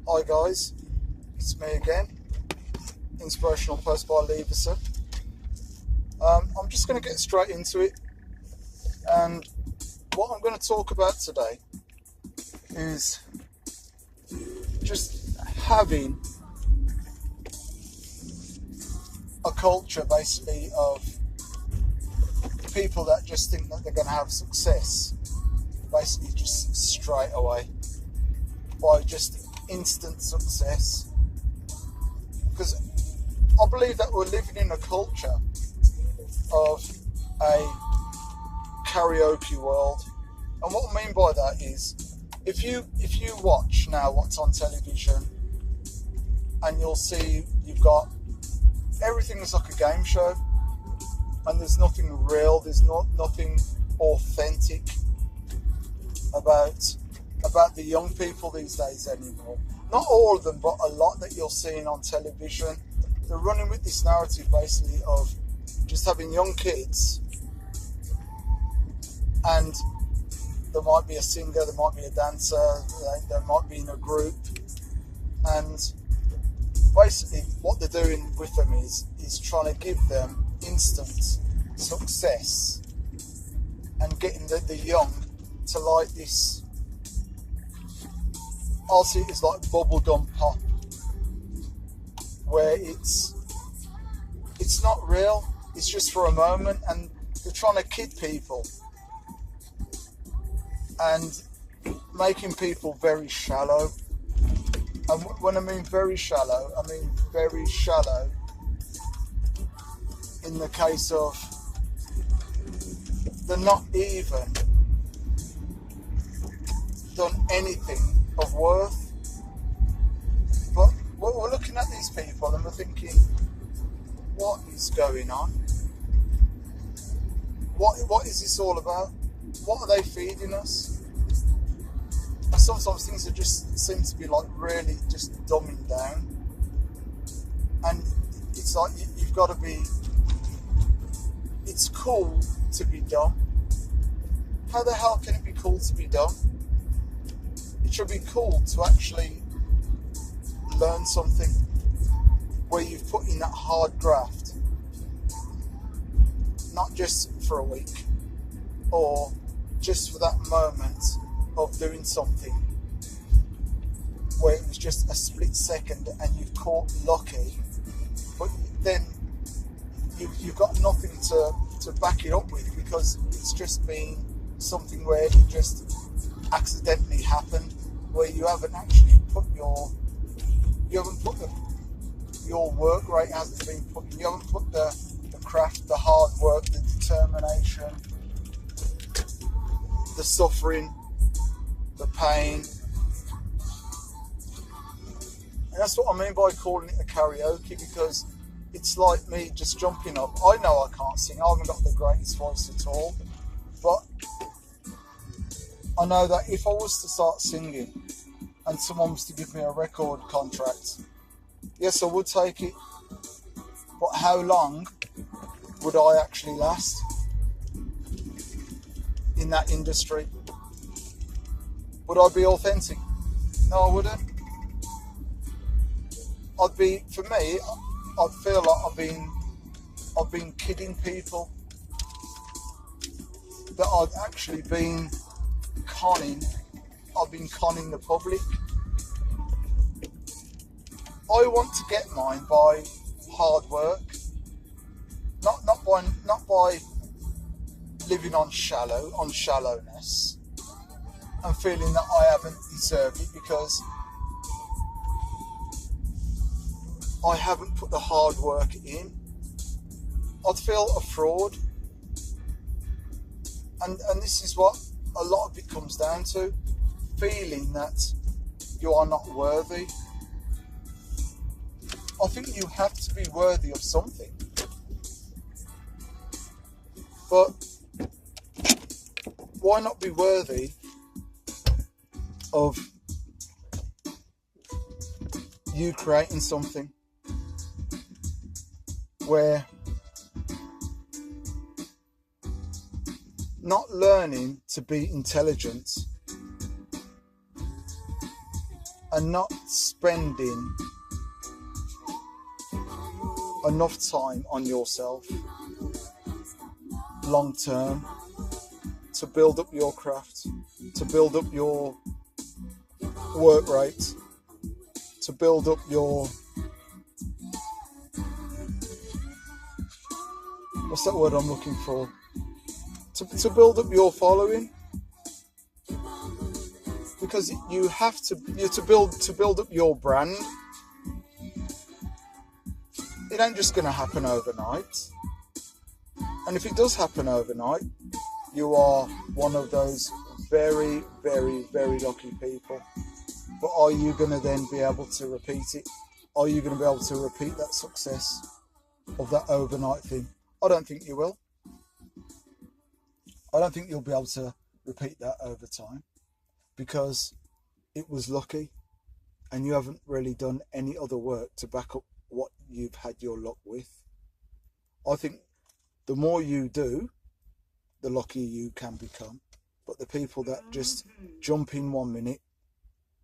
Hi guys, it's me again, Inspirational post by Leverson. I'm just going to get straight into it, and what I'm going to talk about today is just having a culture basically of people that just think that they're going to have success basically just straight away by just instant success, because I believe that we're living in a culture of a karaoke world. And what I mean by that is if you watch now what's on television, and you'll see you've got everything is like a game show, and there's nothing real, there's nothing authentic about the young people these days anymore. Not all of them, but a lot that you're seeing on television. They're running with this narrative basically of just having young kids, and there might be a singer, there might be a dancer, they might be in a group, and basically what they're doing with them is trying to give them instant success and getting the young to like this. I'll see it as like bubblegum pop, where it's not real, it's just for a moment, and they're trying to kid people and making people very shallow. And when I mean very shallow, I mean very shallow in the case of they're not even done anything of worth. But we're looking at these people and we're thinking, what is going on? What is this all about? What are they feeding us? And sometimes things are just seem to be like really just dumbing down, and it's like you've got to be. It's cool to be dumb. How the hell can it be cool to be dumb? It should be cool to actually learn something where you've put in that hard graft, not just for a week or just for that moment of doing something where it was just a split second and you've caught lucky, but then you've got nothing to back it up with, because it's just been something where it just accidentally happened, where you haven't actually put your work rate hasn't been put in, you haven't put the craft, the hard work, the determination, the suffering, the pain. And that's what I mean by calling it a karaoke, because it's like me just jumping up. I know I can't sing, I haven't got the greatest voice at all, but I know that if I was to start singing and someone was to give me a record contract, yes, I would take it, but how long would I actually last in that industry? Would I be authentic? No, I wouldn't. For me, I'd feel like I've been kidding people, that I've actually been conning. I've been conning the public. I want to get mine by hard work, not by living on shallowness and feeling that I haven't deserved it because I haven't put the hard work in. I'd feel a fraud, and this is what a lot of it comes down to, feeling that you are not worthy. I think you have to be worthy of something, but why not be worthy of you creating something where not learning to be intelligent and not spending enough time on yourself long term to build up your craft, to build up your work rate, to build up your, what's that word I'm looking for? To build up your following, because you have to build up your brand. It ain't just going to happen overnight. And if it does happen overnight, you are one of those very, very, very lucky people. But are you going to then be able to repeat it? Are you going to be able to repeat that success of that overnight thing? I don't think you will. I don't think you'll be able to repeat that over time, because it was lucky and you haven't really done any other work to back up what you've had your luck with. I think the more you do, the luckier you can become. But the people that just jump in 1 minute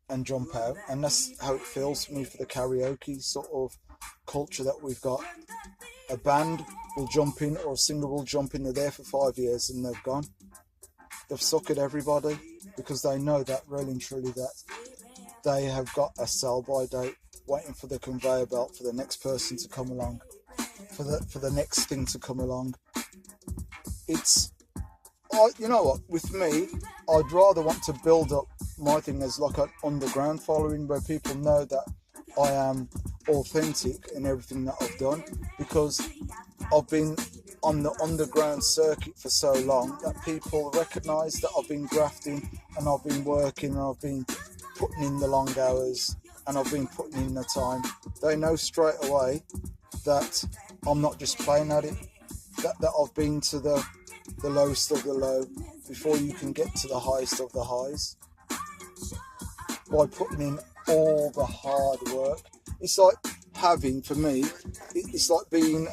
and jump out, and that's how it feels for me for the karaoke sort of culture that we've got. A band will jump in, or a singer will jump in, they're there for 5 years and they've gone. They've suckered everybody because they know that really and truly that they have got a sell-by date, waiting for the conveyor belt for the next person to come along, for the next thing to come along. It's, you know what, with me, I'd rather want to build up my thing as like an underground following, where people know that I am authentic in everything that I've done, because I've been on the underground circuit for so long that people recognise that I've been grafting and I've been working and I've been putting in the long hours and I've been putting in the time. They know straight away that I'm not just playing at it, that I've been to the lowest of the low before you can get to the highest of the highs, by putting in all the hard work. It's like having, for me, it's like being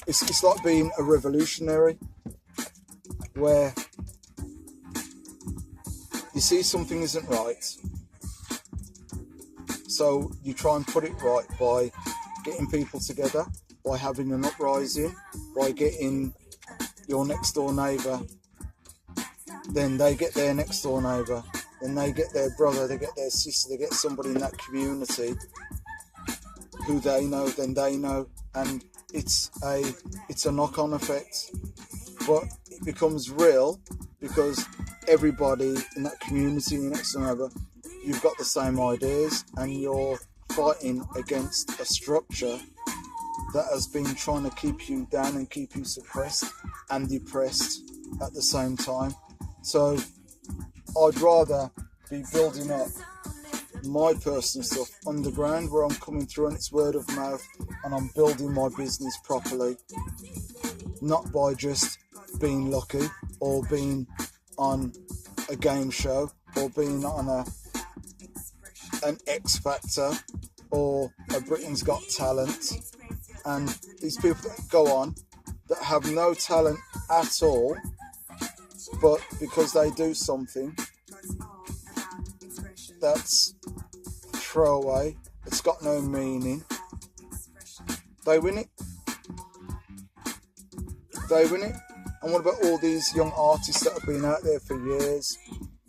it's like being a revolutionary, where you see something isn't right, so you try and put it right by getting people together, by having an uprising, by getting your next door neighbour, then they get their next door neighbour, then they get their brother, they get their sister, they get somebody in that community who they know, then they know, and it's a knock-on effect. But it becomes real because everybody in that community, next door neighbour, you've got the same ideas, and you're fighting against a structure that has been trying to keep you down and keep you suppressed and depressed at the same time. So I'd rather be building up my personal stuff underground, where I'm coming through and it's word of mouth and I'm building my business properly, not by just being lucky or being on a game show or being on an X Factor or a Britain's Got Talent, and these people that go on that have no talent at all, but because they do something that's throwaway, it's got no meaning, they win it. And what about all these young artists that have been out there for years,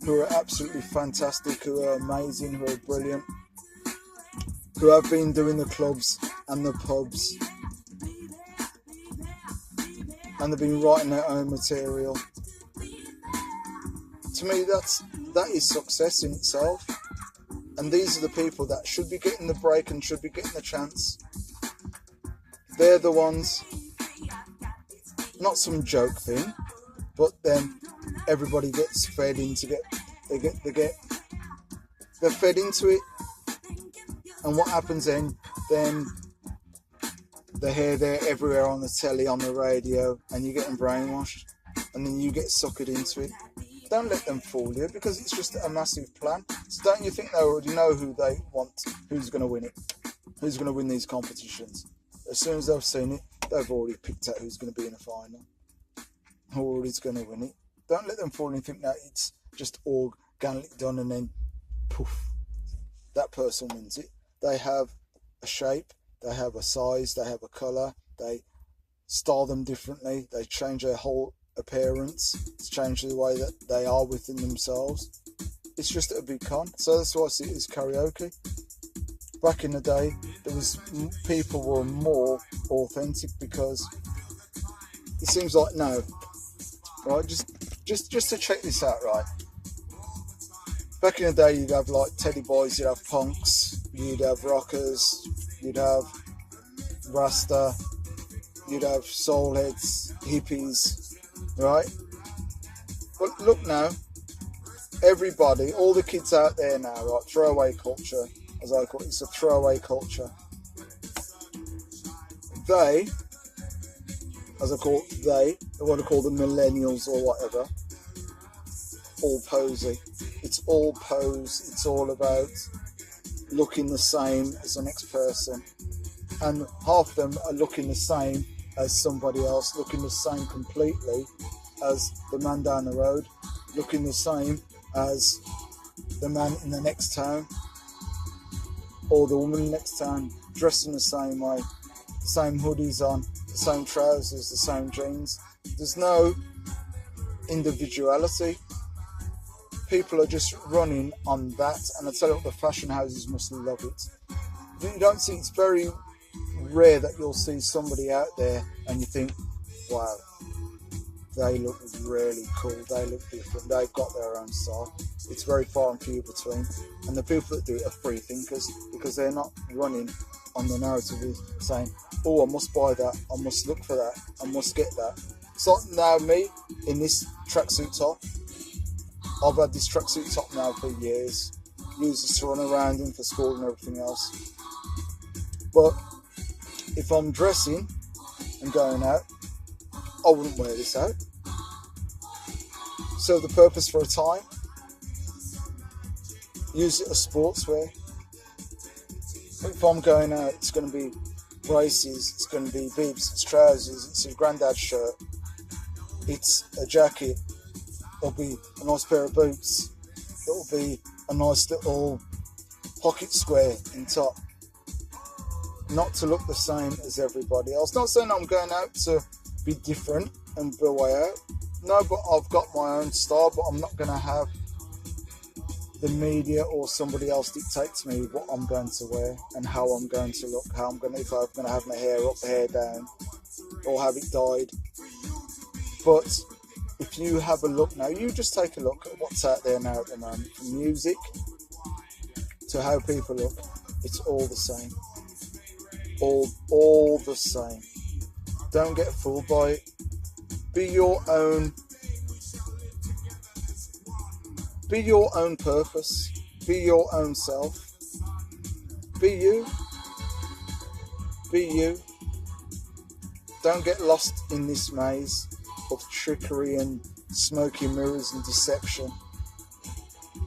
who are absolutely fantastic, who are amazing, who are brilliant, who have been doing the clubs and the pubs, and they've been writing their own material? To me, that is success in itself. And these are the people that should be getting the break and should be getting the chance. They're the ones, not some joke thing, but then everybody gets fed into they're fed into it. And what happens then they hear they're everywhere on the telly, on the radio, and you're getting brainwashed, and then you get suckered into it. Don't let them fool you, because it's just a massive plan. So don't you think they already know who they want, who's going to win it, who's going to win these competitions? As soon as they've seen it, they've already picked out who's going to be in the final, who's going to win it. Don't let them fool you and think that it's just organically done and then poof, that person wins it. They have a shape, they have a size, they have a colour, they style them differently, they change their whole appearance, it's changed the way that they are within themselves. It's just a big con. So that's why I see it as karaoke. Back in the day, people were more authentic, because it seems like now, right? Just to check this out, right? Back in the day, you'd have like teddy boys, you'd have punks, you'd have rockers, you'd have rasta, you'd have soul heads, hippies, right? But look now, everybody, all the kids out there now, right? Throwaway culture, as I call it. It's a throwaway culture. They, as I call it, they want to call them millennials or whatever, all posy. It's all pose. It's all about looking the same as the next person. And half of them are looking the same as somebody else, looking the same completely as the man down the road, looking the same as the man in the next town, or the woman next town, dressing the same way, the same hoodies on, the same trousers, the same jeans. There's no individuality. People are just running on that, and I tell you what, the fashion houses must love it. You don't see, it's very rare that you'll see somebody out there and you think, wow, they look really cool, they look different, they've got their own style. It's very far and few between. And the people that do it are free thinkers, because they're not running on the narrative of saying, oh, I must buy that, I must look for that, I must get that. It's like now me in this tracksuit top. I've had this tracksuit top now for years. Used this to run around in for school and everything else. But if I'm dressing and going out, I wouldn't wear this out. Serve the purpose for a time. Use it as sportswear. If I'm going out, it's going to be braces, it's going to be bibs, it's trousers, it's a granddad's shirt, it's a jacket, it'll be a nice pair of boots, it'll be a nice little pocket square in top. Not to look the same as everybody else. Not saying I'm going out to be different and be way out. No, but I've got my own style, but I'm not going to have the media or somebody else dictate to me what I'm going to wear and how I'm going to look, if I'm going to have my hair up, hair down, or have it dyed. But if you have a look now, you just take a look at what's out there now at the moment, from music to how people look, it's all the same. All the same. Don't get fooled by it. Be your own purpose. Be your own self. Be you. Be you. Don't get lost in this maze of trickery and smoky mirrors and deception,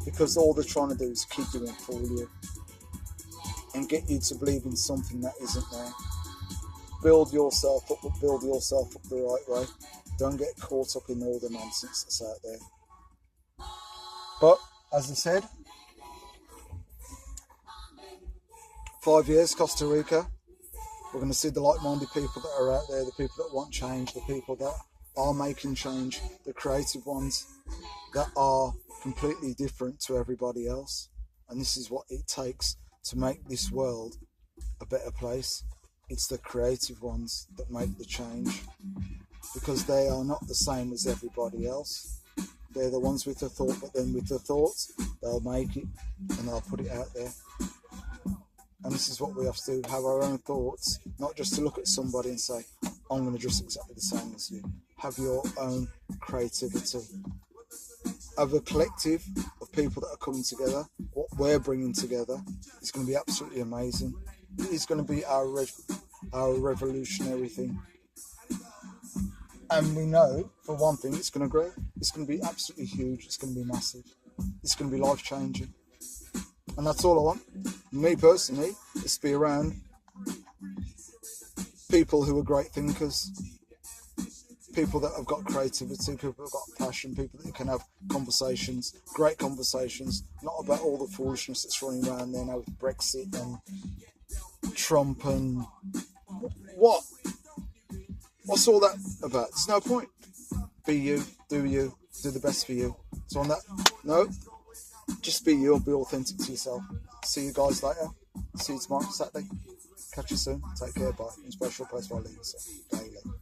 because all they're trying to do is keep you and fool you and get you to believe in something that isn't there. Build yourself up, but build yourself up the right way. Don't get caught up in all the nonsense that's out there. But as I said, 5 years, Costa Rica. We're going to see the like-minded people that are out there, the people that want change, the people that are making change, the creative ones that are completely different to everybody else. And this is what it takes to make this world a better place. It's the creative ones that make the change, because they are not the same as everybody else. They're the ones with the thought, but then with the thoughts, they'll make it and they'll put it out there. And this is what we have to do, have our own thoughts, not just to look at somebody and say, I'm going to dress exactly the same as you. Have your own creativity. Have a collective of people that are coming together. What we're bringing together is going to be absolutely amazing. It is going to be our revolutionary thing. And we know, for one thing, it's going to grow. It's going to be absolutely huge. It's going to be massive. It's going to be life-changing. And that's all I want. Me personally, is to be around people who are great thinkers, people that have got creativity, people that have got passion, people that you can have conversations, great conversations, not about all the foolishness that's running around there now with Brexit and Trump and what's all that about? There's no point. Be you, do the best for you. So on that note, just be you and be authentic to yourself. See you guys later. See you tomorrow, Saturday. Catch you soon. Take care. Bye. Inspirational place by Leverson. Daily.